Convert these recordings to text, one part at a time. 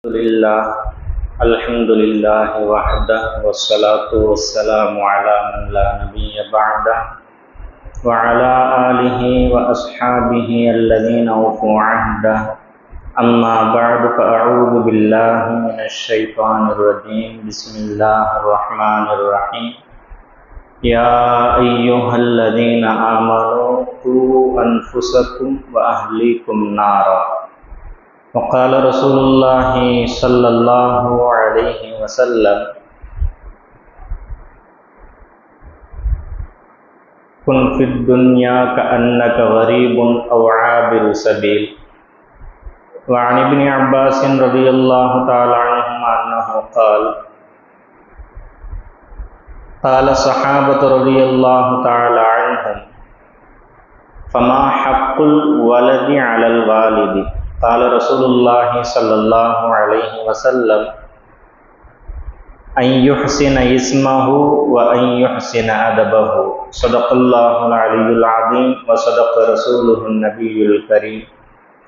لله الحمد لله وحده والصلاة والسلام على من لا نبي بعده وعلى آله وأصحابه الذين أوفوا عهده أما بعد فأعوذ بالله من الشيطان الرجيم بسم الله الرحمن الرحيم يا أيها الذين آمنوا قوا أنفسكم وأهليكم نارا وقال رسول الله صلى الله عليه وسلم كن في الدنيا كأنك غريب أو عابر سبيل وعن ابن عباس رضي الله تعالى عنهما أنه قال الصحابة رضي الله تعالى عنهم فما حق الولد على الوالد قال رسول الله صلى الله عليه وسلم أن يحسن اسمه وأن يحسن أدبه صدق الله العلي العظيم وصدق رسوله النبي الكريم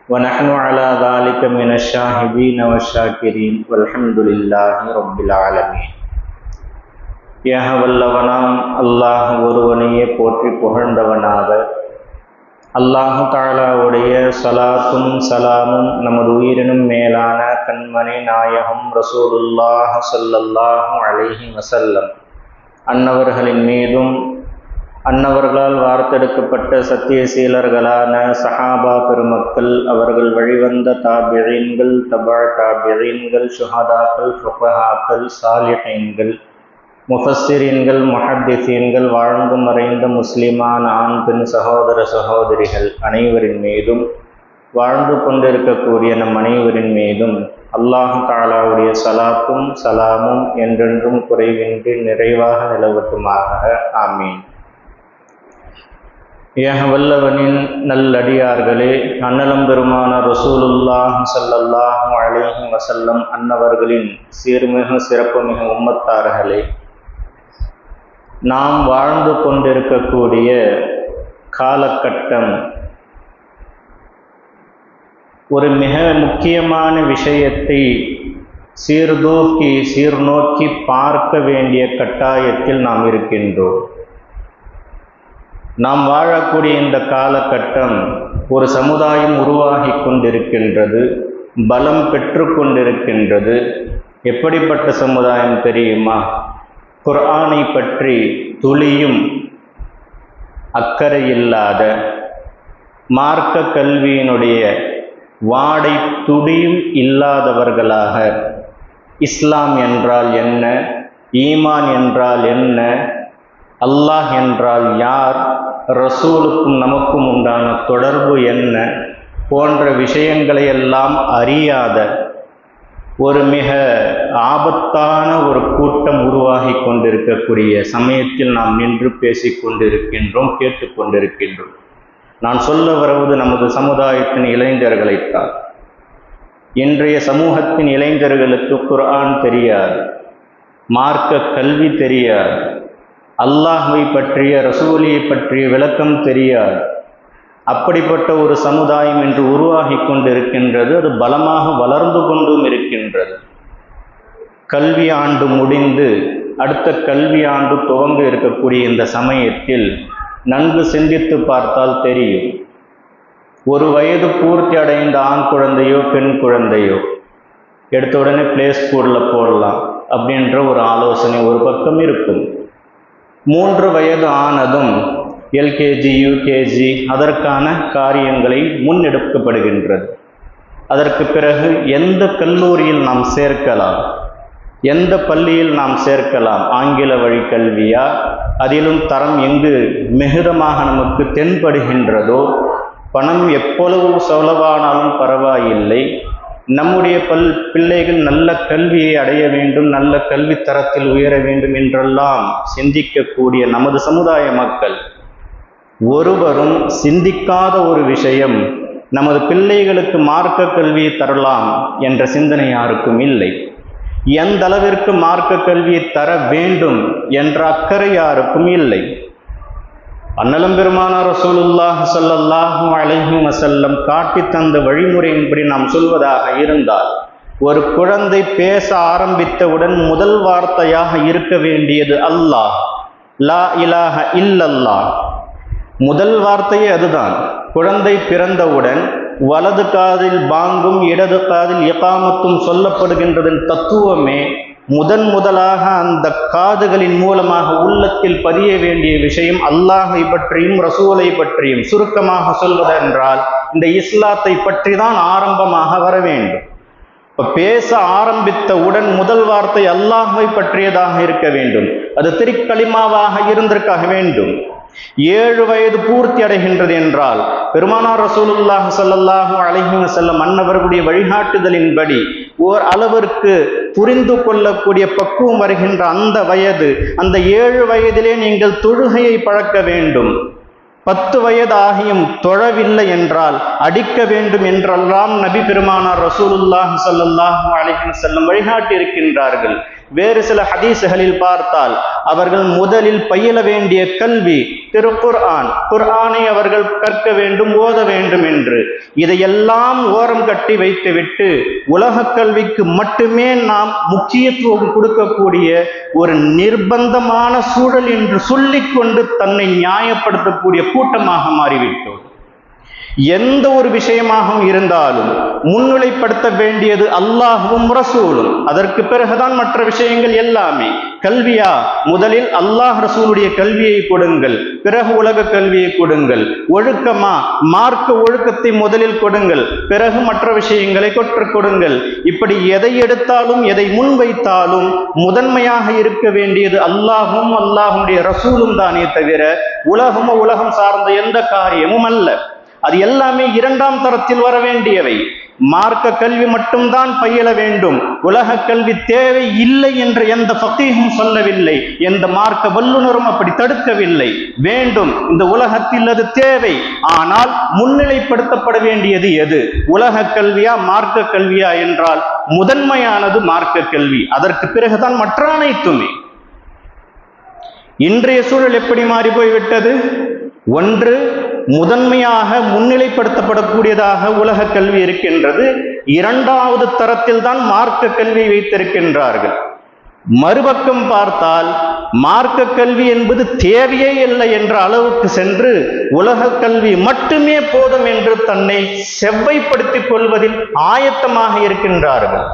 ونحن على ذلك من الشاهدين والشاكرين والحمد لله رب العالمين யாக வல்லவனாம் அல்லாஹ் ஒருவனையே போற்றி புகழ்ந்தவனாக அல்லாஹு தஆலாவுடைய ஸலாத்தும் ஸலாமும் நமது உயிரினும் மேலான கண்மணி நாயகம் ரசூலுல்லாஹ் ஸல்லல்லாஹு அலைஹி வஸல்லம் அன்னவர்களின் மீதும் அன்னவர்களால் வார்த்தெடுக்கப்பட்ட சத்தியசீலர்களான சஹாபா பெருமக்கள், அவர்கள் வழிவந்த தாபிஈன்கள், தபா தாபிஈன்கள், ஷுஹதாக்கள், ஃபுகஹாக்கள், சாலிஹீன்கள், முஃபஸ்ஸிரீன்கள், முஹத்திஸீன்கள், வாழ்ந்து மறைந்த முஸ்லிமான ஆண் பெண் சகோதர சகோதரிகள் அனைவரின் மீதும், வாழ்ந்து கொண்டிருக்கக்கூடிய நம் அனைவரின் மீதும் அல்லாஹு தஆலாவுடைய ஸலாத்தும் ஸலாமும் என்றென்றும் குறைவின்றி நிறைவாக நிலவட்டுமாக. ஆமீன். யாக வல்லவனின் நல்லடியார்களே, அன்னலம் பெருமான ரசூலுல்லாஹ் ஸல்லல்லாஹு அலைஹி வஸல்லம் அன்னவர்களின் சீர்மிகு சிறப்புமிகு உம்மத்தார்களே, நாம் வாழ்ந்து கொண்டிருக்கக்கூடிய காலகட்டம் ஒரு மிக முக்கியமான விஷயத்தை சீர்நோக்கி பார்க்க வேண்டிய கட்டாயத்தில் நாம் இருக்கின்றோம். நாம் வாழக்கூடிய இந்த காலகட்டம் ஒரு சமுதாயம் உருவாகி கொண்டிருக்கின்றது, பலம் பெற்று கொண்டிருக்கின்றது. எப்படிப்பட்ட சமுதாயம் தெரியுமா? குர்ஆனை பற்றி துளியும் அக்கறை இல்லாத, மார்க்க கல்வியினுடைய வாடை துடியும் இல்லாதவர்களாக, இஸ்லாம் என்றால் என்ன, ஈமான் என்றால் என்ன, அல்லாஹ் என்றால் யார், ரசூலுக்கும் நமக்கும் உண்டான தொடர்பு என்ன போன்ற விஷயங்களை எல்லாம் அறியாத ஒரு மிக ஆபத்தான ஒரு கூட்டம் உருவாகி கொண்டிருக்கக்கூடிய சமயத்தில் நாம் நின்று பேசிக்கொண்டிருக்கின்றோம், கேட்டுக்கொண்டிருக்கின்றோம். நான் சொல்ல வருவது நமது சமுதாயத்தின் இளைஞர்களைத்தான். இன்றைய சமூகத்தின் இளைஞர்களுக்கு குர்ஆன் தெரியாது, மார்க்க கல்வி தெரியாது, அல்லாஹ்வை பற்றிய ரசூலியை பற்றிய விளக்கம் தெரியாது. அப்படிப்பட்ட ஒரு சமுதாயம் இன்று உருவாகி கொண்டிருக்கின்றது. அது பலமாக வளர்ந்து கொண்டும் இருக்கின்றது. கல்வி ஆண்டு முடிந்து அடுத்த கல்வி ஆண்டு துவங்க இருக்கக்கூடிய இந்த சமயத்தில் நன்கு சிந்தித்து பார்த்தால் தெரியும், ஒரு வயது பூர்த்தி அடைந்த ஆண் குழந்தையோ பெண் குழந்தையோ எடுத்த உடனே பிளே ஸ்கூலில் போடலாம் அப்படின்ற ஒரு ஆலோசனை ஒரு பக்கம் இருக்கும். 3 வயது ஆனதும் எல்கேஜி, யூகேஜி அதற்கான காரியங்களை முன்னெடுக்கப்படுகின்றது. அதற்கு பிறகு எந்த கல்லூரியில் நாம் சேர்க்கலாம், எந்த பள்ளியில் நாம் சேர்க்கலாம், ஆங்கில வழி கல்வியா, அதிலும் தரம் எங்கு மிகுதமாக நமக்கு தென்படுகின்றதோ, பணம் எப்பொழுது செலவானாலும் பரவாயில்லை, நம்முடைய பிள்ளைகள் நல்ல கல்வியை அடைய வேண்டும், நல்ல கல்வி தரத்தில் உயர வேண்டும் என்றெல்லாம் சிந்திக்கக்கூடிய நமது சமுதாய மக்கள் ஒருவரும் சிந்திக்காத ஒரு விஷயம், நமது பிள்ளைகளுக்கு மார்க்க கல்வியை தரலாம் என்ற சிந்தனை யாருக்கும் இல்லை. எந்த அளவிற்கு மார்க்க கல்வியை தர வேண்டும் என்ற அக்கறை யாருக்கும் இல்லை. அன்னலம் பெருமானார் ரசூலுல்லாஹ் ஸல்லல்லாஹு அலைஹி வஸல்லம் காட்டி தந்த வழிமுறையின்படி நாம் சொல்வதாக இருந்தால், ஒரு குழந்தை பேச ஆரம்பித்தவுடன் முதல் வார்த்தையாக இருக்க வேண்டியது அல்லாஹ், லா இலாஹ இல்லல்லாஹ். முதல் வார்த்தையே அதுதான். குழந்தை பிறந்தவுடன் வலது காதில் பாங்கும் இடது காதில் இகாமத்தும் சொல்லப்படுகின்றதன் தத்துவமே முதலாக அந்த காதுகளின் மூலமாக உள்ளத்தில் பதிய வேண்டிய விஷயம் அல்லாஹை பற்றியும் ரசூலை பற்றியும். சுருக்கமாக சொல்வதென்றால் இந்த இஸ்லாத்தை பற்றி தான் ஆரம்பமாக வர வேண்டும். இப்ப பேச ஆரம்பித்தவுடன் முதல் வார்த்தை அல்லாஹை பற்றியதாக இருக்க வேண்டும். அது திருக்கலிமாவாக இருந்திருக்க வேண்டும். 7 வயது பூர்த்தி அடைகின்றது என்றால் பெருமானார் ரசூலுல்லாஹி ஸல்லல்லாஹு அலைஹி வஸல்லம் அன்னவர்களுடைய வழிகாட்டுதலின்படி ஓர் அளவிற்கு புரிந்து கொள்ளக்கூடிய பக்குவம் வருகின்ற அந்த வயது, அந்த 7 வயதிலே நீங்கள் தொழுகையை பழக்க வேண்டும். 10 வயது ஆகியும் தொழவில்லை என்றால் அடிக்க வேண்டும் என்றெல்லாம் நபி பெருமானார் ரசூலுல்லாஹி ஸல்லல்லாஹு அலைஹி வஸல்லம் வழிகாட்டி இருக்கின்றார்கள். வேறு சில ஹதீஸ்களில் பார்த்தால் அவர்கள் முதலில் பயில வேண்டிய கல்வி திருக்குர்ஆன், குர்ஆனை அவர்கள் கற்க வேண்டும், ஓத வேண்டும் என்று. இதையெல்லாம் ஓரம் கட்டி வைத்துவிட்டு உலக கல்விக்கு மட்டுமே நாம் முக்கியத்துவம் கொடுக்கக்கூடிய ஒரு நிர்பந்தமான சூழல் என்று சொல்லிக்கொண்டு தன்னை நியாயப்படுத்தக்கூடிய கூட்டமாக மாறிவிட்டோம். எந்த ஒரு விஷயமாகவும் இருந்தாலும் முன்னிலைப்படுத்த வேண்டியது அல்லாஹுவும் ரசூலும், அதற்கு பிறகுதான் மற்ற விஷயங்கள் எல்லாமே. கல்வியா, முதலில் அல்லாஹ் ரசூலுடைய கல்வியை கொடுங்கள், பிறகு உலக கல்வியை கொடுங்கள். ஒழுக்கமா, மார்க்க ஒழுக்கத்தை முதலில் கொடுங்கள், பிறகு மற்ற விஷயங்களை கற்றுக் கொடுங்கள். இப்படி எதை எடுத்தாலும் எதை முன்வைத்தாலும் முதன்மையாக இருக்க வேண்டியது அல்லாஹும் அல்லாஹுடைய ரசூலும் தானே தவிர உலகம் சார்ந்த எந்த காரியமும் அல்ல. அது எல்லாமே 2ஆம் தரத்தில் வர வேண்டியவை. மார்க்க கல்வி மட்டும்தான் பயில வேண்டும், உலக கல்வி தேவை இல்லை என்று எந்த ஃபகீஹும் சொல்லவில்லை, எந்த மார்க்க வல்லுனரும் அப்படி தடுக்கவில்லை. வேண்டும், இந்த உலகத்தில் அது தேவை. ஆனால் முன்னிலைப்படுத்தப்பட வேண்டியது எது? உலக கல்வியா மார்க்க கல்வியா என்றால் முதன்மையானது மார்க்க கல்வி, அதற்கு பிறகுதான் மற்ற அனைத்துமே. இன்றைய சூழல் எப்படி மாறி போய்விட்டது? ஒன்று, முதன்மையாக முன்னிலைப்படுத்தப்படக்கூடியதாக உலக கல்வி இருக்கின்றது. 2வது தரத்தில் தான் மார்க்க கல்வியை வைத்திருக்கின்றார்கள். மறுபக்கம் பார்த்தால் மார்க்க கல்வி என்பது தேவையே இல்லை என்ற அளவுக்கு சென்று உலக கல்வி மட்டுமே போதும் என்று தன்னை செவ்வைப்படுத்திக் கொள்வதில் ஆயத்தமாக இருக்கின்றார்கள்.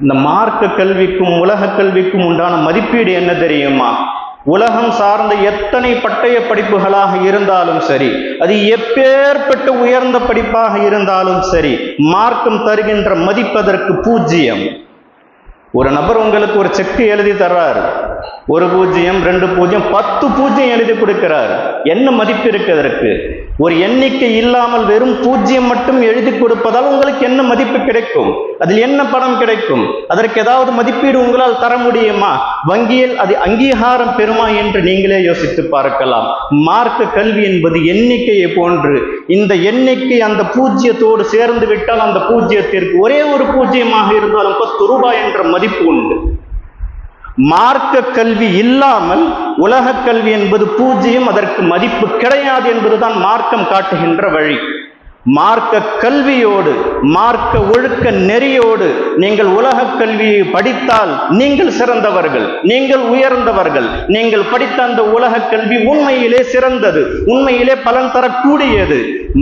இந்த மார்க்க கல்விக்கும் உலக கல்விக்கும் உண்டான மதிப்பீடு என்ன தெரியுமா? உலகம் சார்ந்த எத்தனை பட்டய படிப்புகளாக இருந்தாலும் சரி, அது எப்பேற்பட்ட உயர்ந்த படிப்பாக இருந்தாலும் சரி, மார்க்கம் தருகின்ற மதிப்பதற்கு 0. ஒரு நபர் உங்களுக்கு ஒரு செக் எழுதி தர்றாரு, 1 0 2 0 10 0 எழுதி கொடுக்கிறார். என்ன மதிப்பு இருக்கு அதற்கு? ஒரு எண்ணிக்கை இல்லாமல் வெறும் 0 மட்டும் எழுதி கொடுப்பதால் உங்களுக்கு என்ன மதிப்பு கிடைக்கும்? அதில் என்ன பணம் கிடைக்கும்? அதற்கு ஏதாவது மதிப்பீடு உங்களால் தர முடியுமா? வங்கியில் அது அங்கீகாரம் பெறுமா என்று நீங்களே யோசித்து பார்க்கலாம். மார்க்க கல்வி என்பது எண்ணிக்கையை போன்று. இந்த எண்ணிக்கை அந்த 0த்தோடு சேர்ந்து விட்டால் அந்த 0த்திற்கு ஒரே ஒரு 0 இருந்தாலும் 10 ரூபாய் என்ற மதிப்பு உண்டு. மார்க்க கல்வி இல்லாமல் உலக கல்வி என்பது 0, அதற்கு மதிப்பு கிடையாது என்பதுதான் மார்க்கம் காட்டுகின்ற வழி. மார்க்க கல்வியோடு, மார்க்க ஒழுக்க நெறியோடு நீங்கள் உலக கல்வியை படித்தால் நீங்கள் சிறந்தவர்கள், நீங்கள் உயர்ந்தவர்கள். நீங்கள் படித்த அந்த உலக கல்வி உண்மையிலே சிறந்தது, உண்மையிலே பலன் தரக்கூடியது.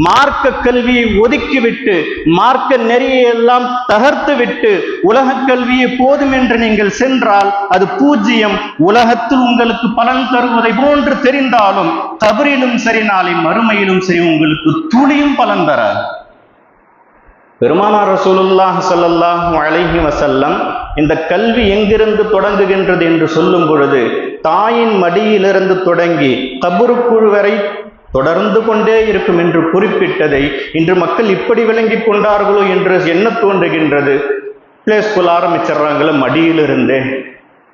மார்க்க கல்வியை ஒதுக்கிவிட்டு மார்க்க நெறியை எல்லாம் தகர்த்து விட்டு உலக கல்வியை போதும் என்று நீங்கள் சென்றால் அது 0. உலகத்தில் உங்களுக்கு பலன் தருவதை போன்று தெரிந்தாலும் கபரிலும் சரி, நாளை மறுமையிலும் சரி, உங்களுக்கு துளியும் பலன் தராது. பெருமானார் ரசூலுல்லாஹி ஸல்லல்லாஹு அலைஹி வஸல்லம் இந்த கல்வி எங்கிருந்து தொடங்குகின்றது என்று சொல்லும் பொழுது தாயின் மடியிலிருந்து தொடங்கி கபருக்குள் வரை தொடர்ந்து கொண்டே இருக்கும் என்று குறிப்பிட்டதை இன்று மக்கள் இப்படி விளங்கி கொண்டார்களோ என்று என்ன தோன்றுகின்றது. Play school ஆரம்பிச்சிடறாங்கள மடியிலிருந்தே.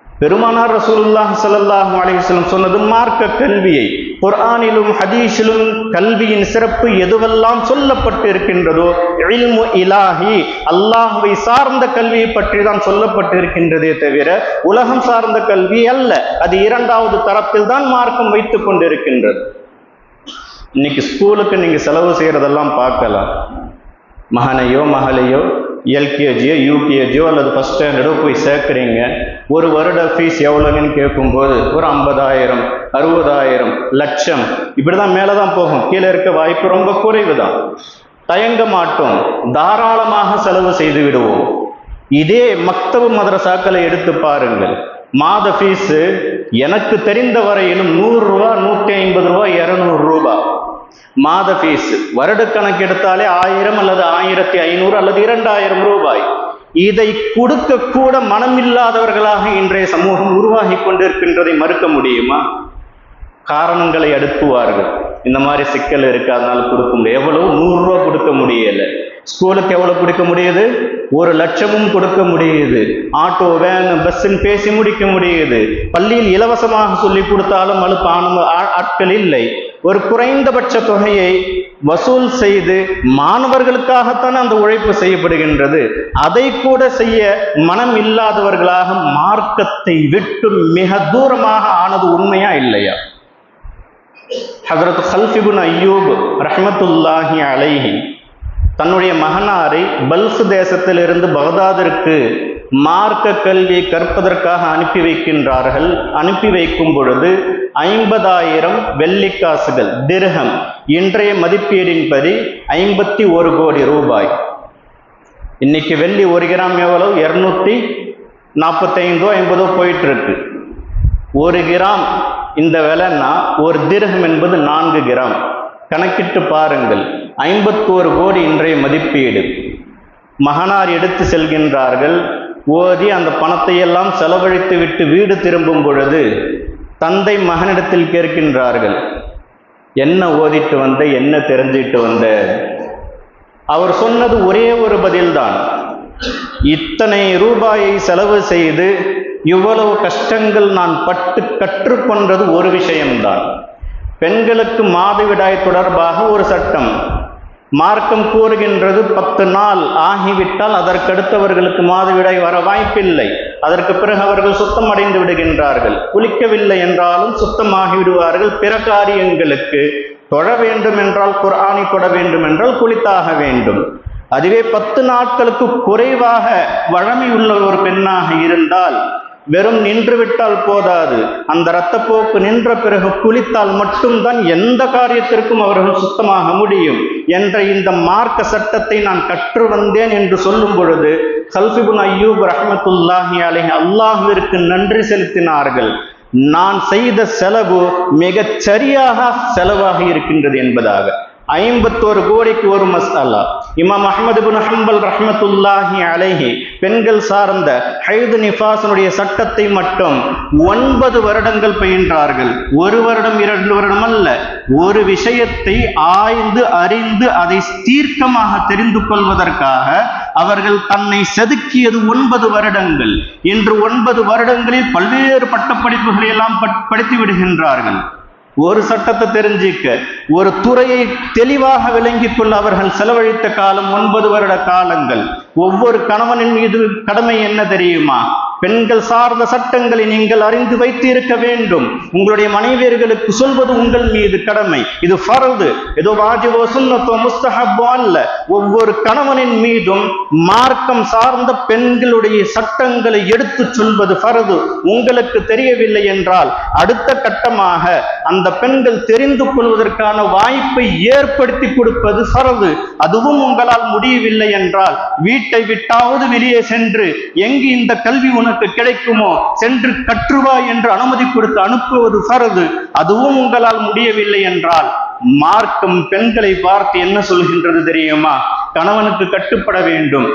பெருமானார் ரசூலுல்லாஹி ஸல்லல்லாஹு அலைஹி வஸல்லம் சொன்னது மார்க்க கல்வியை. குர்ஆனிலும் ஹதீஸிலும் கல்வியின் சிறப்பு எதுவெல்லாம் சொல்லப்பட்டு இருக்கின்றதோ இல்மு இலாஹி, அல்லாஹ்வை சார்ந்த கல்வியை பற்றி தான் சொல்லப்பட்டு இருக்கின்றதே தவிர உலகம் சார்ந்த கல்வி அல்ல. அது 2வது தரத்தில் தான் மார்க்கம் வைத்துக் கொண்டிருக்கின்றது. இன்னைக்கு ஸ்கூலுக்கு நீங்க செலவு செய்யறதெல்லாம் பார்க்கலாம். மகனையோ மகளையோ எல்கேஜியோ யூகேஜியோ அல்லது ஃபஸ்ட் ஸ்டாண்டர்டோ போய் சேர்க்குறீங்க. ஒரு வருட ஃபீஸ் எவ்வளோன்னு கேட்கும்போது ஒரு 50,000, 60,000, லட்சம் இப்படி தான் மேலே தான் போகும். கீழே இருக்க வாய்ப்பு ரொம்ப குறைவு தான். தயங்க மாட்டோம், தாராளமாக செலவு செய்து விடுவோம். இதே மக்தபு மதரசாக்களை எடுத்து பாருங்கள். மாத ஃபீஸு எனக்கு தெரிந்த வரையிலும் 100 ரூபா, 150 ரூபா, 200 ரூபா மாத ஃபீஸ். வருட கணக்கு எடுத்தாலே 1000 அல்லது 1500 அல்லது 2000 ரூபாய். இதை கொடுக்க கூட மனமில்லாதவர்களாக இன்றைய சமூகம் உருவாகி கொண்டிருக்கின்றதை மறுக்க முடியுமா? காரணங்களை அடுக்குவார்கள். இந்த மாதிரி சிக்கல் இருக்கு, அதனால கொடுக்க முடியும். எவ்வளவு? 100 ரூபா கொடுக்க முடியல. ஸ்கூலுக்கு எவ்வளவு கொடுக்க முடியுது? 1 லட்சமும் கொடுக்க முடியுது. ஆட்டோ, வேன், பஸ்ன்னு பேசி முடிக்க முடியுது. பள்ளியில் இலவசமாக சொல்லி கொடுத்தாலும் அலுப்பான ஆட்கள் இல்லை. ஒரு குறைந்தபட்ச தொகையை வசூல் செய்து மாணவர்களுக்காகத்தான் அந்த உழைப்பு செய்யப்படுகின்றது. அதை கூட செய்ய மனம் இல்லாதவர்களாக மார்க்கத்தை விட்டு மிக தூரமாக ஆனது உண்மையா இல்லையா? ஹஜ்ரத் கல்ஃப் இப்னு அய்யூப் ரஹ்மத்துல்லாஹி அலைஹி தன்னுடைய மகனாரை பல்ஸ் தேசத்திலிருந்து பகதாதிற்கு மார்க்க கல்வி கற்பதற்காக அனுப்பி வைக்கின்றார்கள். அனுப்பி வைக்கும் பொழுது 50,000 வெள்ளிக்காசுகள், திர்ஹம், இன்றைய மதிப்பீடின்படி 51 கோடி ரூபாய். இன்னைக்கு வெள்ளி 1 கிராம் எவ்வளவு? 245 50 போயிட்டு இருக்கு. 1 கிராம் இந்த விலைன்னா ஒரு திர்ஹம் என்பது 4 கிராம். கணக்கிட்டு பாருங்கள். 51 கோடி இன்றைய மதிப்பீடு. மகனார் எடுத்து செல்கின்றார்கள். ஓதி அந்த பணத்தை எல்லாம் செலவழித்து விட்டு வீடு திரும்பும் பொழுது தந்தை மகனிடத்தில் கேட்கின்றார்கள், என்ன ஓதிட்டு வந்த, என்ன தெரிஞ்சிட்டு வந்த? அவர் சொன்னது ஒரே ஒரு பதில்தான், இத்தனை ரூபாயை செலவு செய்து இவ்வளவு கஷ்டங்கள் நான் பட்டு கற்றுக்கொண்டது ஒரு விஷயம்தான். பெண்களுக்கு மாதவிடாய் தொடர்பாக ஒரு சட்டம். மார்க்கம் கூறுகின்றது 10 நாள் ஆகிவிட்டால் அதற்கடுத்தவர்களுக்கு மாதவிடாய் வர வாய்ப்பில்லை. அதற்கு பிறகு அவர்கள் சுத்தம் அடைந்து விடுகின்றார்கள். குளிக்கவில்லை என்றாலும் சுத்தமாகி விடுவார்கள். பிற காரியங்களுக்கு தொழ வேண்டும் என்றால், குர்ஆனை தொட வேண்டும் என்றால் குளித்தாக வேண்டும். அதுவே 10 நாட்களுக்கு குறைவாக வழமை உள்ள ஒரு பெண்ணாக இருந்தால் வெறும் நின்று விட்டால் போதாது, அந்த இரத்தப்போக்கு நின்ற பிறகு குளித்தால் மட்டும்தான் எந்த காரியத்திற்கும் அவர்கள் சுத்தமாக முடியும் என்ற இந்த மார்க்க சட்டத்தை நான் கற்று வந்தேன் என்று சொல்லும் பொழுது கல்ஃப் இப்னு அய்யூப் ரஹ்மத்துல்லாஹி அலைஹி அல்லாஹ்விற்கு நன்றி செலுத்தினார்கள். நான் செய்த செலவு மிகச் சரியாக செலவாக இருக்கின்றது என்பதாக. 51 கோடிக்கு ஒரு மஸ்அலா. இமாம் அஹ்மது இப்னு ஹம்பல் ரஹ்மத்துல்லாஹி அலைஹி பெண்கள் சார்ந்த ஹைது நிஃபாஸனுடைய சட்டத்தை மட்டும் 9 வருடங்கள் பயின்றார்கள். 1 வருடம் 2 வருடம் அல்ல, ஒரு விஷயத்தை ஆய்ந்து அறிந்து அதை தீர்க்கமாக தெரிந்து கொள்வதற்காக அவர்கள் தன்னை செதுக்கியது 9 வருடங்கள். இன்று 9 வருடங்களில் பல்வேறு பட்டப்படிப்புகளை எல்லாம் படித்து விடுகின்றார்கள். ஒரு சட்டத்தை தெரிஞ்சிக்க, ஒரு துறையை தெளிவாக விளங்கிக் கொள்ள அவர்கள் செலவழித்த காலம் 9 வருட காலங்கள். ஒவ்வொரு கணவனின் மீது கடமை என்ன தெரியுமா? பெண்கள் சார்ந்த சட்டங்களை நீங்கள் அறிந்து வைத்து இருக்க வேண்டும். உங்களுடைய மனைவியர்களுக்கு சொல்வது உங்கள் மீது கடமை. இது ஃபர்து, ஏதோ வாஜிபோ சுன்னத்தோ முஸ்தஹப்போ அல்ல. ஒவ்வொரு கணவனின் மீதும் மார்க்கம் சார்ந்த பெண்களுடைய சட்டங்களை எடுத்து சொல்வது ஃபர்து. உங்களுக்கு தெரியவில்லை என்றால் அடுத்த கட்டமாக அந்த பெண்கள் தெரிந்து கொள்வதற்கான வாய்ப்பை ஏற்படுத்தி கொடுப்பது ஃபர்து. அதுவும் உங்களால் முடியவில்லை என்றால் வீட்டை விட்டாவது வெளியே சென்று எங்கு இந்த கல்வி உனக்கு கிடைக்குமோ சென்று கற்றுவா என்று அனுமதி கொடுத்து அனுப்புவது ஃபர்து. அதுவும் உங்களால் முடியவில்லை என்றால் மார்க்கம் பெண்களை பார்த்து என்ன சொல்கின்றது தெரியுமா? கணவனுக்கு கட்டுப்பட வேண்டும்.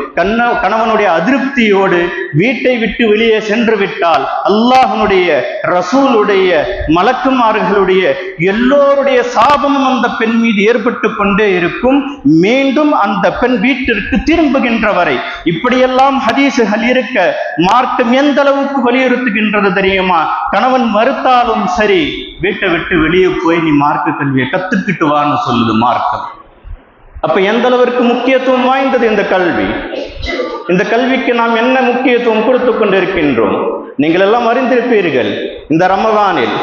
கணவனுடைய அதிருப்தியோடு வீட்டை விட்டு வெளியே சென்று விட்டால் அல்லாஹ்வுடைய, ரசூலுடைய, மலக்குமார்களுடைய எல்லோருடைய சாபமும் அந்த பெண் மீது ஏற்பட்டு கொண்டே இருக்கும். மீண்டும் அந்த பெண் வீட்டிற்கு திரும்புகின்ற வரை. இப்படியெல்லாம் ஹதீசுகள் இருக்க மார்க்கம் எந்த அளவுக்கு வலியுறுத்துகின்றது தெரியுமா? கணவன் மறுத்தாலும் சரி, வீட்டை விட்டு வெளியே போய் நீ மார்க்க கல்வியை கத்துக்கிட்டு வான்னு சொல்லுது மார்க்கம். அப்ப எந்த அளவிற்கு முக்கியத்துவம் வாய்ந்தது இந்த கல்வி? இந்த கல்விக்கு நாம் என்ன முக்கியத்துவம் கொடுத்து கொண்டிருக்கின்றோம்? நீங்கள் எல்லாம் அறிந்திருப்பீர்கள். இந்த ரமதானில்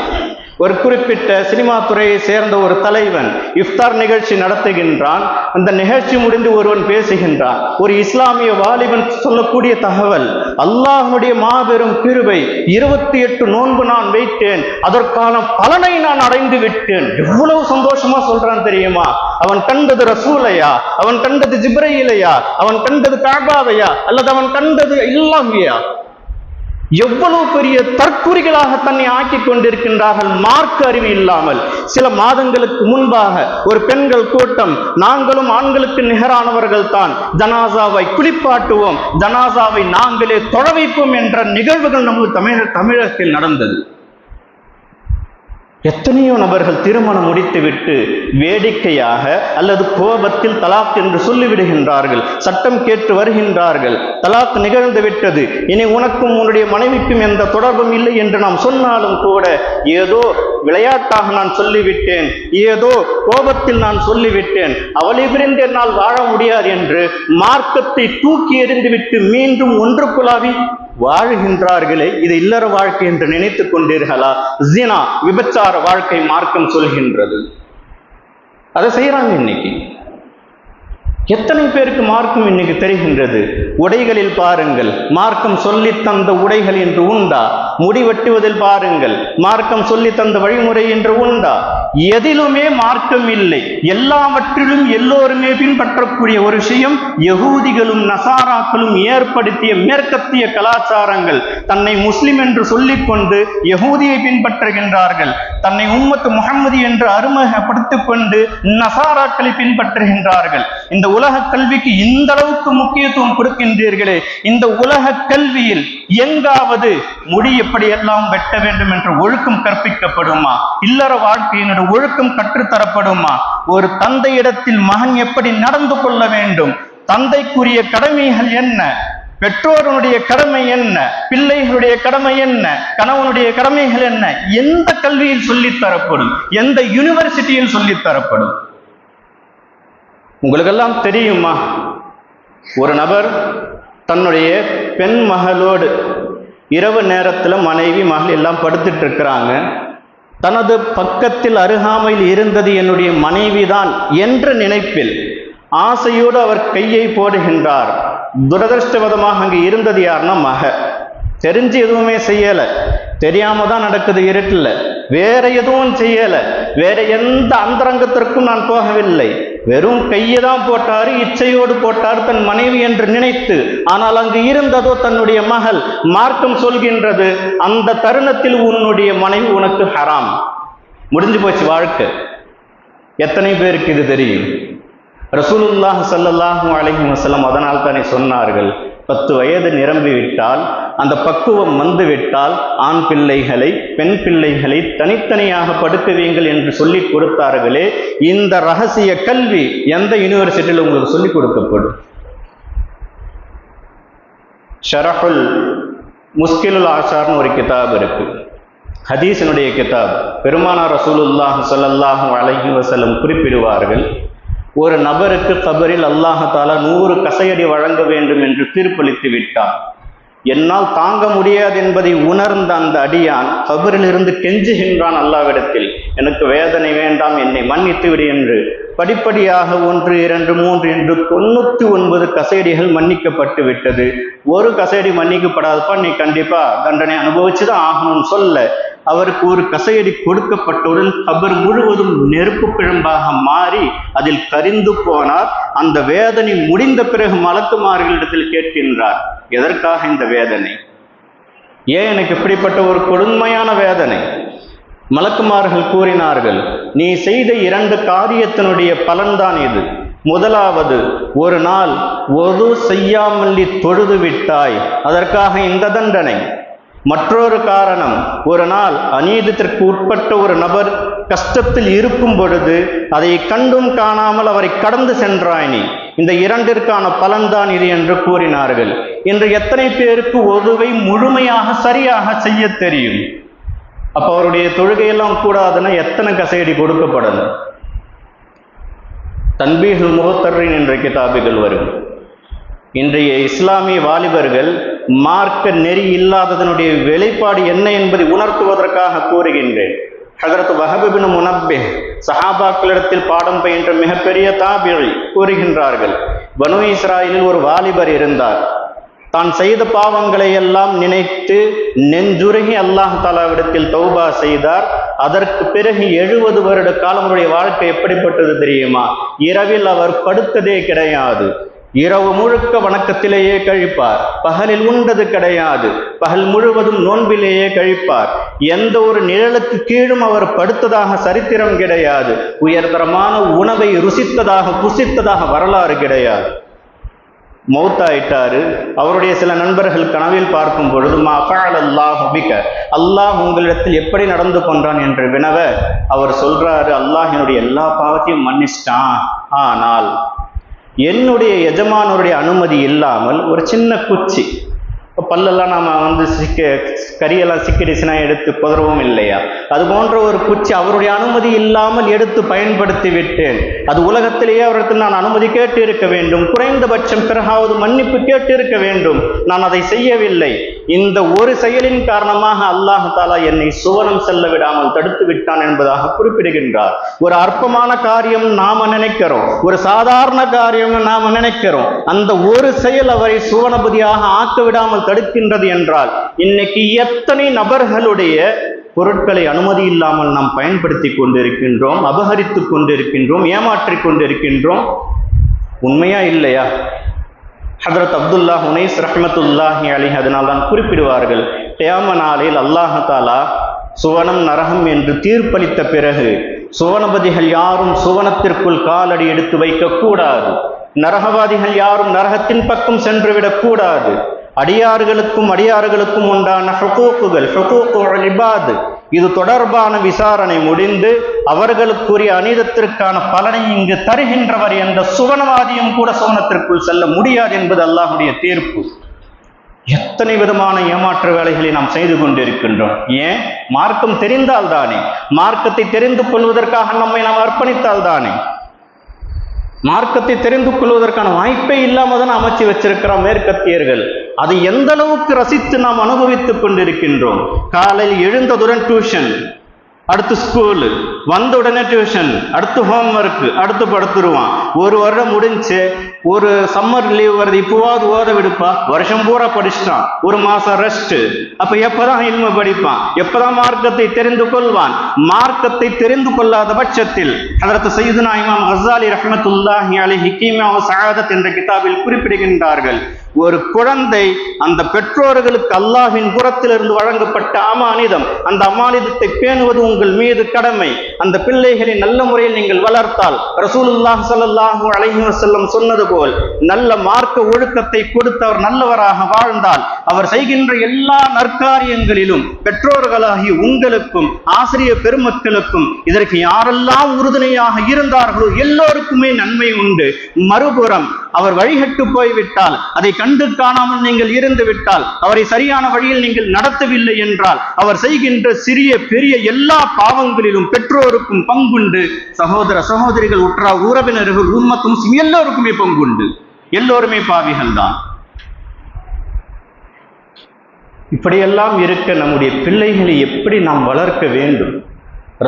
ஒரு குறிப்பிட்ட சினிமா துறையை சேர்ந்த ஒரு தலைவன் இஃப்தார் நிகழ்ச்சி நடத்துகின்றான். அந்த நிகழ்ச்சி முடிந்து ஒருவன் பேசுகின்றான். ஒரு இஸ்லாமிய வாலிபன் சொல்லக்கூடிய தகவல், அல்லாஹ்வுடைய மாபெரும் கிருபை, 28 நோன்பு நான் வைத்தேன், அதற்கான பலனை நான் அடைந்து விட்டேன். எவ்வளவு சந்தோஷமா சொல்றான் தெரியுமா? அவன் கண்டது ரசூலையா, அவன் கண்டது ஜிப்ரீலையா, அவன் கண்டது காபாவையா, அல்லது அவன் கண்டது இல்லாமியா? எவ்வளவு பெரிய தற்குறிகளாக தன்னை ஆக்கிக் கொண்டிருக்கின்றார்கள் மார்க்க அறிவு இல்லாமல். சில மாதங்களுக்கு முன்பாக ஒரு பெண்கள் கூட்டம், நாங்களும் ஆண்களுக்கு நிகரானவர்கள் தான், ஜனாசாவை குளிப்பாட்டுவோம், ஜனாசாவை நாங்களே தொழ வைப்போம் என்ற நிகழ்வுகள் நமது தமிழகத்தில் நடந்தது. எத்தனையோ நபர்கள் திருமணம் முடித்துவிட்டு வேடிக்கையாக அல்லது கோபத்தில் தலாக் என்று சொல்லிவிடுகின்றார்கள். சட்டம் கேட்டு வருகின்றார்கள், தலாக் நிகழ்ந்து விட்டது, இனி உனக்கும் உன்னுடைய மனைவிக்கும் எந்த தொடர்பும் இல்லை என்று நாம் சொன்னாலும் கூட, ஏதோ விளையாட்டாக நான் சொல்லிவிட்டேன், ஏதோ கோபத்தில் நான் சொல்லிவிட்டேன், அவளை பிரிந்து என்னால் வாழ முடியாது என்று மார்க்கத்தை தூக்கி எறிந்துவிட்டு மீண்டும் ஒன்றுக்குள்ளாவி வாழுகின்றார்களே. இது இல்லற வாழ்க்கை என்று நினைத்துக் கொண்டீர்களா? ஜினா, விபச்சார வாழ்க்கை மார்க்கம் சொல்கின்றது. அதை செய்யறாங்க. இன்னைக்கு எத்தனை பேருக்கு மார்க்கம் இன்னைக்கு தெரிகின்றது? உடைகளில் பாருங்கள், மார்க்கம் சொல்லி தந்த உடைகள் என்று உண்டா? முடி வெட்டுவதில் பாருங்கள், மார்க்கம் சொல்லி தந்த வழிமுறை என்று உண்டா? எதிலுமே மார்க்கம் இல்லை. எல்லாவற்றிலும் எல்லோருமே பின்பற்றக்கூடிய ஒரு விஷயம், யகூதிகளும் நசாராக்களும் ஏற்படுத்திய மேற்கத்திய கலாச்சாரங்கள். தன்னை முஸ்லிம் என்று சொல்லிக்கொண்டு யகூதியை பின்பற்றுகின்றார்கள், தன்னை உம்மத்து முஹம்மதி என்று அருமைப்படுத்திக் கொண்டு நசாராக்களை பின்பற்றுகின்றார்கள். இந்த உலக கல்விக்கு இந்த அளவுக்கு முக்கியத்துவம் கொடுக்கின்றீர்களே, இந்த உலக கல்வியில் எங்காவது முடி எப்படி எல்லாம் வெட்ட வேண்டும் என்ற ஒழுக்கம் கற்பிக்கப்படுமா? இல்லற வாழ்க்கையினுடைய ஒழுக்கம் கற்றுத்தரப்படுமா? ஒரு தந்தையிடத்தில் மகன் எப்படி நடந்து கொள்ள வேண்டும், தந்தைக்குரிய கடமைகள் என்ன, பெற்றோருடைய கடமை என்ன, பிள்ளைகளுடைய கடமை என்ன, கணவனுடைய கடமைகள் என்ன, எந்த கல்வியில் சொல்லித்தரப்படும்? எந்த யூனிவர்சிட்டியில் சொல்லித்தரப்படும்? உங்களுக்கெல்லாம் தெரியுமா? ஒரு நபர் தன்னுடைய பெண் மகளோடு இரவு நேரத்தில் மனைவி மகள் எல்லாம் படுத்துட்டு இருக்கிறாங்க. தனது பக்கத்தில் அருகாமையில் இருந்தது என்னுடைய மனைவிதான் என்ற நினைப்பில் ஆசையோடு அவர் கையை போடுகின்றார். துரதிருஷ்டவதமாக அங்கே இருந்தது யாருன்னா மக. தெரிஞ்சு எதுவுமே செய்யல, தெரியாம தான் நடக்குது, இருட்டில் வேற எதுவும் செய்யல, வேற எந்த அந்தரங்கத்திற்கும் நான் போகவில்லை, வெறும் கையை தான் போட்டாரு, இச்சையோடு போட்டார் தன் மனைவி என்று நினைத்து. ஆனால் அங்கு இருந்ததோ தன்னுடைய மகள். மார்க்கம் சொல்கின்றது, அந்த தருணத்தில் உன்னுடைய மனைவி உனக்கு ஹராம், முடிஞ்சு போச்சு வாழ்க்கை. எத்தனை பேருக்கு இது தெரியும்? ரசூலுல்லாஹ் ஸல்லல்லாஹு அலைஹி வஸல்லம் அதனால் தானே சொன்னார்கள், 10 வயது நிரம்பிவிட்டால், அந்த பக்குவம் வந்துவிட்டால் ஆண் பிள்ளைகளை பெண் பிள்ளைகளை தனித்தனியாக படுக்க வையுங்கள் என்று சொல்லி கொடுத்தார்களே. இந்த ரகசிய கல்வி எந்த யூனிவர்சிட்டியில் உங்களுக்கு சொல்லிக் கொடுக்கப்படும்? ஷரஹுல் முஸ்கிலுல் ஆசார்னு ஒரு கிதாப் இருக்கு, ஹதீஸினுடைய கிதாப். பெருமானார் ரசூலுல்லாஹ் ஸல்லல்லாஹு அலைஹி வஸல்லம் குறிப்பிடுவார்கள், ஒரு நபருக்கு கபரில் அல்லாஹாலா 100 கசையடி வழங்க வேண்டும் என்று தீர்ப்பளித்து விட்டான். என்னால் தாங்க முடியாது என்பதை உணர்ந்த அந்த அடியான் கபரில் இருந்து கெஞ்சுகின்றான் அல்லாஹ்விடத்தில், எனக்கு வேதனை வேண்டாம், என்னை மன்னித்து விடு என்று. படிப்படியாக 1, 2, 3 என்று 99 கசையடிகள் மன்னிக்கப்பட்டு விட்டது. ஒரு கசையடி மன்னிக்கப்படாதப்பா, நீ கண்டிப்பா தண்டனை அனுபவிச்சுதான் ஆகணும்னு சொல்ல, அவருக்கு ஒரு கசையடி கொடுக்கப்பட்டவுடன் கபர் முழுவதும் நெருப்பு பிழம்பாக மாறி அதில் கரிந்து போனார். அந்த வேதனை முடிந்த பிறகு மலக்குமார்களிடத்தில் கேட்கின்றார், எதற்காக இந்த வேதனை? ஏன் எனக்கு இப்படிப்பட்ட ஒரு கொடுமையான வேதனை? மலக்குமார்கள் கூறினார்கள், நீ செய்த 2 காரியத்தினுடைய பலன்தான் இது. முதலாவது, ஒரு நாள் ஒது செய்யாமல் நீ தொழுது விட்டாய், அதற்காக இந்த தண்டனை. மற்றொரு காரணம், ஒரு நாள் அநீதத்திற்கு உட்பட்ட ஒரு நபர் கஷ்டத்தில் இருக்கும் பொழுது அதை கண்டும் காணாமல் அவரை கடந்து சென்றாய் நீ, இந்த 2ற்கான பலன்தான் இது என்று கூறினார்கள். இன்று எத்தனை பேருக்கு ஒதுவை முழுமையாக சரியாக செய்ய தெரியும்? அப்ப அவருடைய தொழுகையெல்லாம் கூடாதுன்னா எத்தனை கசையடி கொடுக்கப்படணும்? தன்பீஹுல் முஹத்தரின் என்ற கிதாபுகள் வரும். இன்றைய இஸ்லாமிய வாலிபர்கள் மார்க்க நெறி இல்லாததனுடைய வெளிப்பாடு என்ன என்பதை உணர்த்துவதற்காக கூறுகின்றேன். ஹஜ்ரத் வஹப் இப்னு முனப்பிஹ் சஹாபாக்களிடத்தில் பாடம் பயின்ற மிகப்பெரிய தாபிஈ கூறுகின்றார்கள், பனு இஸ்ராயலில் ஒரு வாலிபர் இருந்தார். தான் செய்த பாவங்களை எல்லாம் நினைத்து நெஞ்சுருகி அல்லாஹ் தஆலாவிடத்தில் தௌபா செய்தார். அதற்கு பிறகு 70 வருட காலம் அவருடைய வாழ்க்கை எப்படிப்பட்டது தெரியுமா? இரவில் அவர் படுத்ததே கிடையாது. இரவு முழுக்க வணக்கத்திலேயே கழிப்பார். பகலில் உண்டது கிடையாது. பகல் முழுவதும் நோன்பிலேயே கழிப்பார். எந்த ஒரு நிழலுக்கு கீழும் அவர் படுத்ததாக சரித்திரம் கிடையாது. உயர்தரமான உணவை ருசித்ததாக புசித்ததாக வரலாறு கிடையாது. மௌத்தாயிட்டாரு. அவருடைய சில நண்பர்கள் கனவில் பார்க்கும் பொழுது மா ஃபஅல அல்லாஹு பிக, அல்லாஹ் உங்களிடத்தில் எப்படி நடந்து கொண்டான் என்று வினவ அவர் சொல்றாரு, அல்லாஹ் என்னுடைய எல்லா பாவத்தையும் மன்னிச்சிட்டான், ஆனால் என்னுடைய எஜமானருடைய அனுமதி இல்லாமல் ஒரு சின்ன குச்சி, பல்லெல்லாம் நாம் கரியெல்லாம் சிக்கிடுச்சுன்னா எடுத்து குதறவும் இல்லையா, அது போன்ற ஒரு குச்சி அவருடைய அனுமதி இல்லாமல் எடுத்து பயன்படுத்தி விட்டேன். அது உலகத்திலேயே அவருக்கு நான் அனுமதி கேட்டு இருக்க வேண்டும், குறைந்தபட்சம் பிறகாவது மன்னிப்பு கேட்டு இருக்க வேண்டும், நான் அதை செய்யவில்லை. இந்த ஒரு செயலின் காரணமாக அல்லாஹ் தஆலா என்னை சுவனம் செல்ல விடாமல் தடுத்து விட்டான் என்பதாக குறிப்பிடுகின்றார். ஒரு அற்பமான காரியம் நாம நினைக்கிறோம், ஒரு சாதாரண காரியம் நாம நினைக்கிறோம், அந்த ஒரு செயல் அவரை சுவனபதியாக ஆக்க விடாமல் தடுக்கின்றது என்றால் இன்னைக்கு எத்தனை நபர்களுடைய பொருட்களை அனுமதி இல்லாமல் நாம் பயன்படுத்தி கொண்டிருக்கின்றோம், அபகரித்துக் கொண்டிருக்கின்றோம், ஏமாற்றிக் கொண்டிருக்கின்றோம். உண்மையா இல்லையா? ஹஜ்ரத் அப்துல்லா உனைஸ் ரஹ்மத்துல்லாஹி அலைஹி அதனால் தான் குறிப்பிடுவார்கள், கியாம நாளில் அல்லாஹ் தஆலா சுவனம் நரகம் என்று தீர்ப்பளித்த பிறகு சுவனபதிகள் யாரும் சுவனத்திற்குள் காலடி எடுத்து வைக்க கூடாது, நரகவாதிகள் யாரும் நரகத்தின் பக்கம் சென்றுவிடக் கூடாது. அடியார்களுக்கும் உண்டான ஹுகூக்குகள், ஹுகூக்குல் இபாத், இது தொடர்பான விசாரணை முடிந்து அவர்களுக்குரிய அநீதத்திற்கான பலனை இங்கு தருகின்றவர் என்ற சுவனவாதியும் கூட சுவனத்திற்குள் செல்ல முடியாது என்பது அல்லாஹ்வுடைய தீர்ப்பு. எத்தனை விதமான ஏமாற்று வேலைகளை நாம் செய்து கொண்டிருக்கின்றோம். ஏன்? மார்க்கம் தெரிந்தால் தானே, மார்க்கத்தை தெரிந்து கொள்வதற்காக நம்மை நாம் அர்ப்பணித்தால் தானே. மார்க்கத்தை தெரிந்து கொள்வதற்கான வாய்ப்பே இல்லாம தான் அமைச்சு வச்சிருக்கிறோம் மேற்கத்தியர்கள். அதை எந்த அளவுக்கு ரசித்து நாம் அனுபவித்துக் கொண்டிருக்கின்றோம். காலையில் எழுந்ததுடன் டியூஷன், அடுத்து ஸ்கூலு, வந்த உடனே டியூஷன், அடுத்து ஹோம்ஒர்க், அடுத்து படுத்துருவான். ஒரு வருடம் முடிஞ்சு ஒரு சம்மர் லீவ் வருது, இப்போவாது ஓத விடுப்பா, வருஷம் பூரா படிச்சுட்டான், ஒரு மாசம் ரெஸ்ட். அப்ப எப்பதான் இல்மு படிப்பான், எப்பதான் மார்க்கத்தை தெரிந்து கொள்வான்? மார்க்கத்தை தெரிந்து கொள்ளாத பட்சத்தில் ஹஜ்ரத் சய்யிதுனா இமாம் கஸ்ஸாலி ரஹ்மத்துல்லாஹி அலைஹி ஹிக்மா வ ஸஅதத் என்ற கிதாபில் குறிப்பிடுகின்றார்கள், ஒரு குழந்தை அந்த பெற்றோர்களுக்கு அல்லாஹ்வின் புறத்திலிருந்து வழங்கப்பட்ட அமானிதம், அந்த அமானிதத்தை பேணுவது உங்கள் மீது கடமை. அந்த பிள்ளைகளை நல்ல முறையில் நீங்கள் வளர்த்தால் ரசூலுல்லாஹ் ஸல்லல்லாஹு அலைஹி வஸல்லம் சொன்னது போல் நல்ல மார்க்க ஒழுக்கத்தை கொடுத்து அவர் நல்லவராக வாழ்ந்தால் அவர் செய்கின்ற எல்லா நற்காரியங்களிலும் பெற்றோர்களாகி உங்களுக்கும் ஆசிரியர் பெருமக்களுக்கும் இதற்கு யாரெல்லாம் உறுதுணையாக இருந்தார்களோ எல்லோருக்குமே நன்மை உண்டு. மறுபுறம் அவர் வழிகட்டு போய்விட்டால், அதை கண்டு காணாமல் நீங்கள் இருந்து விட்டால், அவரை சரியான வழியில் நீங்கள் நடத்தவில்லை என்றால் அவர் செய்கின்ற சிறிய பெரிய எல்லா பாவங்களிலும் பெற்றோருக்கும் பங்குண்டு. சகோதர சகோதரிகள், உற்றார் உறவினர்கள், உம்மத்தும் எல்லோருக்குமே பங்குண்டு. எல்லோருமே பாவிகள் தான். இப்படியெல்லாம் இருக்க நம்முடைய பிள்ளைகளை எப்படி நாம் வளர்க்க வேண்டும்?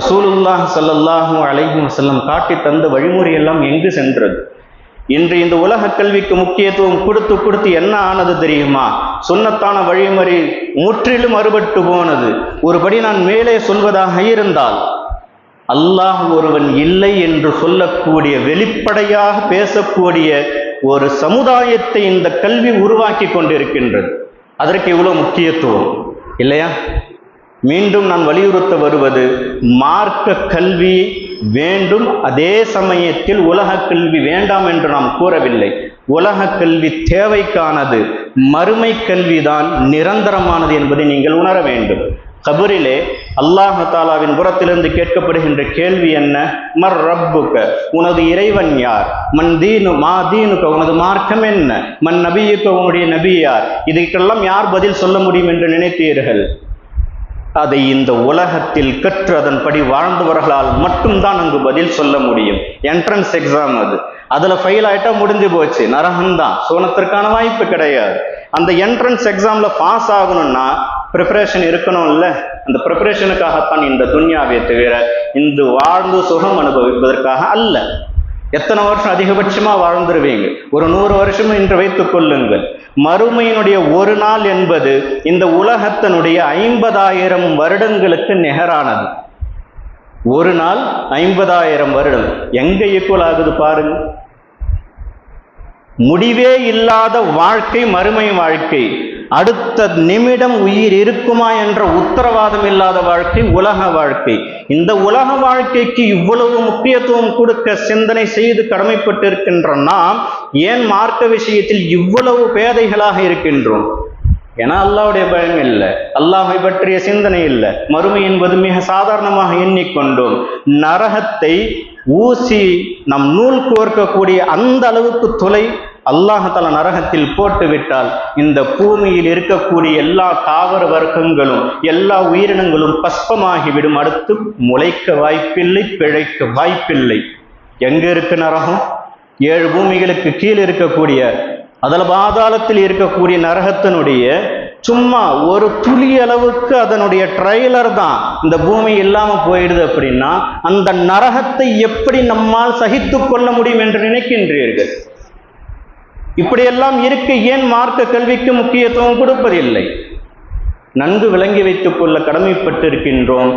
ரசூலுல்லாஹ் ஸல்லல்லாஹு அலைஹி வஸல்லம் காட்டி தந்த வழிமுறை எல்லாம் எங்கு சென்றது? இன்று இந்த உலக கல்விக்கு முக்கியத்துவம் கொடுத்து என்ன ஆனது தெரியுமா? சுன்னத்தான வழிமுறை முற்றிலும் அறுபட்டு போனது. ஒருபடி நான் மேலே சொல்வதாக இருந்தால், அல்லாஹ் ஒருவன் இல்லை என்று சொல்லக்கூடிய, வெளிப்படையாக பேசக்கூடிய ஒரு சமுதாயத்தை இந்த கல்வி உருவாக்கி கொண்டிருக்கின்றது. அதற்கு இவ்வளவு முக்கியத்துவம் இல்லையா? மீண்டும் நான் வலியுறுத்த வருவது, மார்க்க கல்வி வேண்டும், அதே சமயத்தில் உலக கல்வி வேண்டாம் என்று நாம் கூறவில்லை. உலக கல்வி தேவைக்கானது, மறுமை கல்விதான் நிரந்தரமானது என்பதை நீங்கள் உணர வேண்டும். கபரிலே அல்லாஹ் தஆலாவின் புறத்திலிருந்து கேட்கப்படுகின்ற கேள்வி என்ன? மர் ரப்புக, உனது இறைவன் யார்? மன் தீனு மா தீனுக, உனது மார்க்கம் என்ன? மன் நபியுக, உன்னுடைய நபி யார்? இதுக்கெல்லாம் யார் பதில் சொல்ல முடியும் என்று நினைத்தீர்கள்? அதை இந்த உலகத்தில் கற்று அதன்படி வாழ்ந்தவர்களால் மட்டும்தான் அங்கு பதில் சொல்ல முடியும். என்ட்ரன்ஸ் எக்ஸாம் அது, அதுல ஃபெயில் ஆயிட்டா முடிஞ்சு போச்சு, நரகம்தான், சோனத்திற்கான வாய்ப்பு கிடையாது. அந்த என்ட்ரன்ஸ் எக்ஸாம்ல பாஸ் ஆகணும்னா ப்ரிப்பரேஷன் இருக்கணும் இல்ல? அந்த ப்ரிப்பரேஷனுக்காகத்தான் இந்த துன்யாவை தவிர இந்த வாழ்ந்து சுகம் அனுபவிப்பதற்காக அல்ல. எத்தனை வருஷம் அதிகபட்சமா வாழ்ந்துருவீங்க? ஒரு 100 வருஷம் என்று வைத்துக் கொள்ளுங்கள். மறுமையினுடைய ஒரு நாள் என்பது இந்த உலகத்தினுடைய 50,000 வருடங்களுக்கு நிகரானது. ஒரு நாள் 50,000 வருடம் எங்க ஈக்குவல் ஆகுது பாருங்க. முடிவே இல்லாத வாழ்க்கை மறுமை வாழ்க்கை. அடுத்த நிமிடம் உயிர் இருக்குமா என்ற உத்தரவாதம் இல்லாத வாழ்க்கை உலக வாழ்க்கை. இந்த உலக வாழ்க்கைக்கு இவ்வளவு முக்கியத்துவம் கொடுக்க சிந்தனை செய்து கடமைப்பட்டிருக்கின்ற நாம் ஏன் மார்க்க விஷயத்தில் இவ்வளவு பேதைகளாக இருக்கின்றோம்? ஏன்னா அல்லாஹ்வுடைய பயம் இல்லை, அல்லாஹை பற்றிய சிந்தனை இல்லை. மறுமை என்பது மிக சாதாரணமாக எண்ணிக்கொண்டோம். நரகத்தை ஊசி நம் நூல் கோர்க்கக்கூடிய அந்த அளவுக்கு தொலை அல்லாஹால நரகத்தில் போட்டு விட்டால் இந்த பூமியில் இருக்கக்கூடிய எல்லா தாவர வர்க்கங்களும் எல்லா உயிரினங்களும் பஸ்பமாகிவிடும். அடுத்து முளைக்க வாய்ப்பில்லை, பிழைக்க வாய்ப்பில்லை. எங்க இருக்கு நரகம்? 7 பூமிகளுக்கு கீழே இருக்கக்கூடிய அதில் பாதாளத்தில் இருக்கக்கூடிய நரகத்தினுடைய சும்மா ஒரு துளி அளவுக்கு அதனுடைய ட்ரைலர் தான் இந்த பூமி இல்லாம போயிடுது. அப்படின்னா அந்த நரகத்தை எப்படி நம்மால் சகித்து கொள்ள முடியும் என்று நினைக்கின்றீர்கள்? இப்படியெல்லாம் இருக்க ஏன் மார்க்க கல்விக்கு முக்கியத்துவம் கொடுப்பதில்லை? நன்கு விளங்கி வைத்துக் கொள்ள கடமைப்பட்டிருக்கின்றோம்.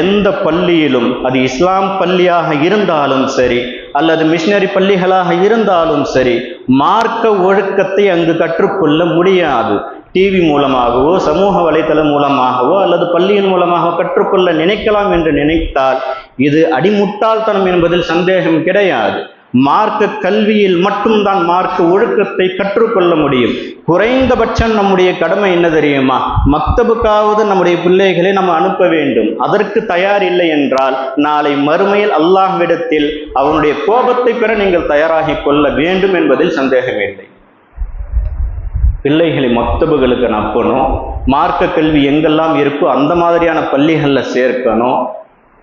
எந்த பள்ளியிலும், அது இஸ்லாம் பள்ளியாக இருந்தாலும் சரி அல்லது மிஷினரி பள்ளிகளாக இருந்தாலும் சரி, மார்க்க ஒழுக்கத்தை அங்கு கற்றுக்கொள்ள முடியாது. டிவி மூலமாகவோ சமூக வலைத்தளம் மூலமாகவோ அல்லது பள்ளியின் மூலமாக கற்றுக்கொள்ள நினைக்கலாம் என்று நினைத்தால் இது அடிமுட்டாள்தனம் என்பதில் சந்தேகம் கிடையாது. மார்க்க கல்வியில் மட்டும்தான் மார்க்க ஒழுக்கத்தை கற்றுக்கொள்ள முடியும். குறைந்தபட்சம் நம்முடைய கடமை என்ன தெரியுமா? மக்தபுக்காவது நம்முடைய பிள்ளைகளை நம்ம அனுப்ப வேண்டும். அதற்கு தயார் இல்லை என்றால் நாளை மறுமையில் அல்லாஹ்விடத்தில் அவனுடைய கோபத்தை பெற நீங்கள் தயாராகி கொள்ள வேண்டும் என்பதில் சந்தேகமில்லை. பிள்ளைகளை மக்தபுகளுக்கு அனுப்பணும். மார்க்க கல்வி எங்கெல்லாம் இருக்கோ அந்த மாதிரியான பள்ளிகளில் சேர்க்கணும்.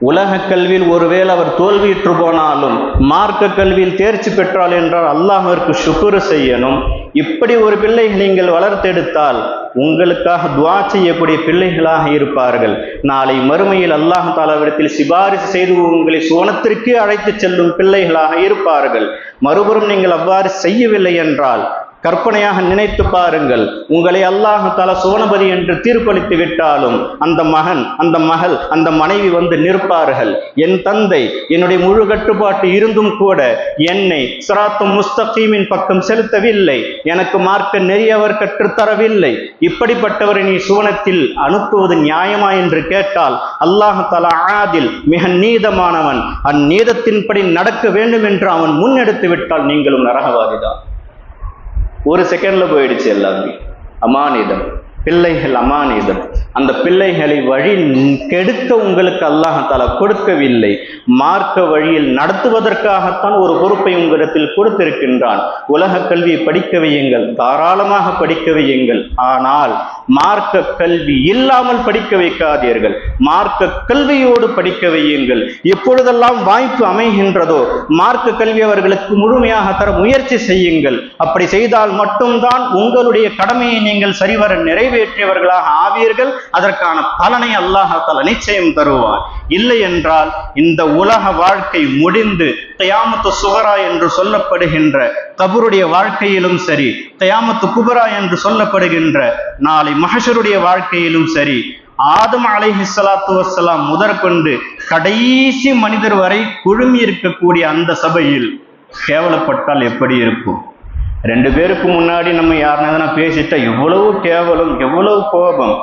உலக கல்வியில் ஒருவேளை அவர் தோல்வியுற்று போனாலும் மார்க்க கல்வியில் தேர்ச்சி பெற்றால் என்றால் அல்லாஹ்விற்கு ஷுக்ர் செய்யணும். இப்படி ஒரு பிள்ளைகள் நீங்கள் வளர்த்தெடுத்தால் உங்களுக்காக துஆ செய்யக்கூடிய பிள்ளைகளாக இருப்பார்கள். நாளை மறுமையில் அல்லாஹ் தஆலாவிடத்தில் சிபாரிசு செய்து உங்களை சுவனத்திற்கு அழைத்து செல்லும் பிள்ளைகளாக இருப்பார்கள். மறுபுறம் நீங்கள் அவ்வாறு செய்யவில்லை என்றால் கற்பனையாக நினைத்து பாருங்கள், உங்களை அல்லாஹ் தஆலா சுவனபதி என்று தீர்ப்பளித்து விட்டாலும் அந்த மகன், அந்த மகள், அந்த மனைவி வந்து நிற்பார்கள். என் தந்தை என்னுடைய முழு கட்டுப்பாட்டு இருந்தும் கூட என்னை சிராத்தும் முஸ்தகீமின் பக்கம் செலுத்தவில்லை, எனக்கு மார்க்க நெறி அவர் கற்றுத்தரவில்லை, இப்படிப்பட்டவரை நீ சுவனத்தில் அனுப்புவது நியாயமா என்று கேட்டால் அல்லாஹ் தஆலா ஆதில், மிக நீதமானவன், அந்நீதத்தின்படி நடக்க வேண்டும் என்று அவன் முன்னெடுத்து விட்டால் நீங்களும் நரகவாதிதான். ஒரு செகண்ட்ல போயிடுச்சு எல்லாமே. அமானிதம், பிள்ளைகள் அமானிதம். அந்த பிள்ளைகளை வழி கெடுக்க உங்களுக்கு அல்லாஹ் தஆலா கொடுக்கவில்லை, மார்க்க வழியில் நடத்துவதற்காகத்தான் ஒரு பொறுப்பை உங்களிடத்தில் கொடுத்திருக்கின்றான். உலக கல்வியை படிக்க வையுங்கள், தாராளமாக படிக்க வையுங்கள். ஆனால் மார்க்க கல்வி இல்லாமல் படிக்க வைக்காதீர்கள். மார்க்க கல்வியோடு படிக்க வையுங்கள். எப்பொழுதெல்லாம் வாய்ப்பு அமைகின்றதோ மார்க்க கல்வி அவர்களுக்கு முழுமையாக தர முயற்சி செய்யுங்கள். அப்படி செய்தால் மட்டும்தான் உங்களுடைய கடமையை நீங்கள் சரிவர நிறைவேற்றியவர்களாக ஆவீர்கள். அதற்கான பலனை அல்லாஹ் தஆலா நிச்சயம் தருவார். இல்லை என்றால் இந்த உலக வாழ்க்கை முடிந்து கியாமத்து சுகரா என்று சொல்லப்படுகின்ற கபருடைய வாழ்க்கையிலும் சரி, கியாமத்து குபரா என்று சொல்லப்படுகின்ற நாளை மஹ்ஷருடைய வாழ்க்கையிலும் சரி, ஆதம் அலைஹிஸ்ஸலாத்து வஸ்ஸலாம் முதற்கொண்டு கடைசி மனிதர் வரை குழுமி இருக்கக்கூடிய அந்த சபையில் கேவலப்பட்டால் எப்படி இருக்கும்? 2 பேருக்கு முன்னாடி நம்ம யாருன்னா பேசிட்டா எவ்வளவு கேவலம், எவ்வளவு கோபம்.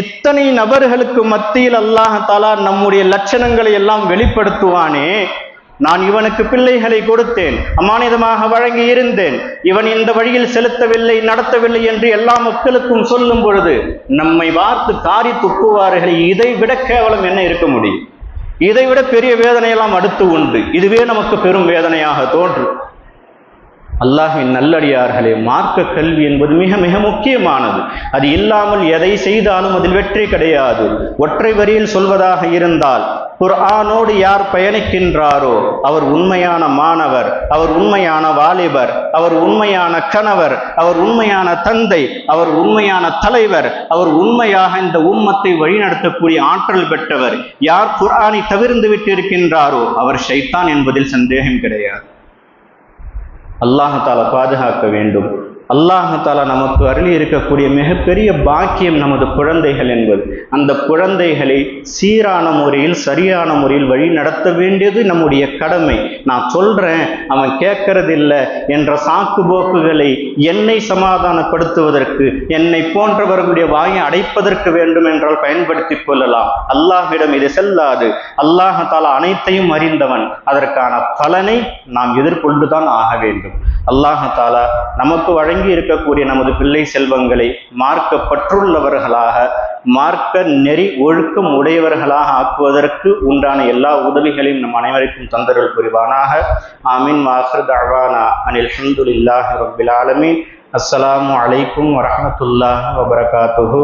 இத்தனை நபர்களுக்கு மத்தியில் அல்லாஹ் தஆலா நம்முடைய லட்சணங்களை எல்லாம் வெளிப்படுத்துவானே. நான் இவனுக்கு பிள்ளைகளை கொடுத்தேன், அமானிதமாக வழங்கி இருந்தேன், இவன் இந்த வழியில் செலுத்தவில்லை, நடத்தவில்லை என்று எல்லா மக்களுக்கும் சொல்லும் பொழுது நம்மை பார்த்து காரி துப்புவார்கள். இதை விட கேவலம் என்ன இருக்க முடியும்? இதை விட பெரிய வேதனையெல்லாம் அடுத்து உண்டு. இதுவே நமக்கு பெரும் வேதனையாக தோன்றும். அல்லாஹ்வின் நல்லடியார்களே, மார்க்க கல்வி என்பது மிக மிக முக்கியமானது. அது இல்லாமல் எதை செய்தாலும் அதில் வெற்றி கிடையாது. ஒற்றை வரியில் சொல்வதாக இருந்தால், குர்ஆனோடு யார் பயணிக்கின்றாரோ அவர் உண்மையான மாணவர், அவர் உண்மையான வாலிபர், அவர் உண்மையான கணவர், அவர் உண்மையான தந்தை, அவர் உண்மையான தலைவர், அவர் உண்மையாக இந்த உம்மத்தை வழிநடத்தக்கூடிய ஆற்றல் பெற்றவர். யார் குர்ஆனை தவிர்த்து விட்டு இருக்கின்றாரோ அவர் ஷைத்தான் என்பதில் சந்தேகம் கிடையாது. அல்லாஹ் பாதுகாக்க வேண்டும். அல்லாஹ் நமக்கு அருளி இருக்கக்கூடிய மிகப்பெரிய பாக்கியம் நமது குழந்தைகள் என்பது. அந்த குழந்தைகளை சீரான முறையில், சரியான முறையில் வழி நடத்த வேண்டியது நம்முடைய கடமை. நான் சொல்றேன், அவன் கேட்கறதில்லை என்ற சாக்கு போக்குகளை என்னை சமாதானப்படுத்துவதற்கு, என்னை போன்றவர்களுடைய வாயை அடைப்பதற்கு வேண்டும் என்றால் பயன்படுத்தி கொள்ளலாம். அல்லாஹ்விடம் இது செல்லாது. அல்லாஹ் அனைத்தையும் அறிந்தவன். அதற்கான பலனை நாம் எதிர்கொண்டுதான் ஆக வேண்டும். அல்லாஹ் நமக்கு வழங்கி இருக்கக்கூடிய நமது பிள்ளை செல்வங்களை மார்க்க பற்றுள்ளவர்களாக, மார்க்க நெறி ஒழுக்கம் உடையவர்களாக ஆக்குவதற்கு உண்டான எல்லா உதவிகளையும் நம் அனைவருக்கும் தந்தருள் புரிவானாக. ஆமீன். வாஹிர் தஅவானா அனில் ஹம்துலில்லாஹி ரப்பில் ஆலமீன். அஸ்ஸலாமு அலைக்கும் வரஹ்மத்துல்லாஹி வபரகாத்துஹு.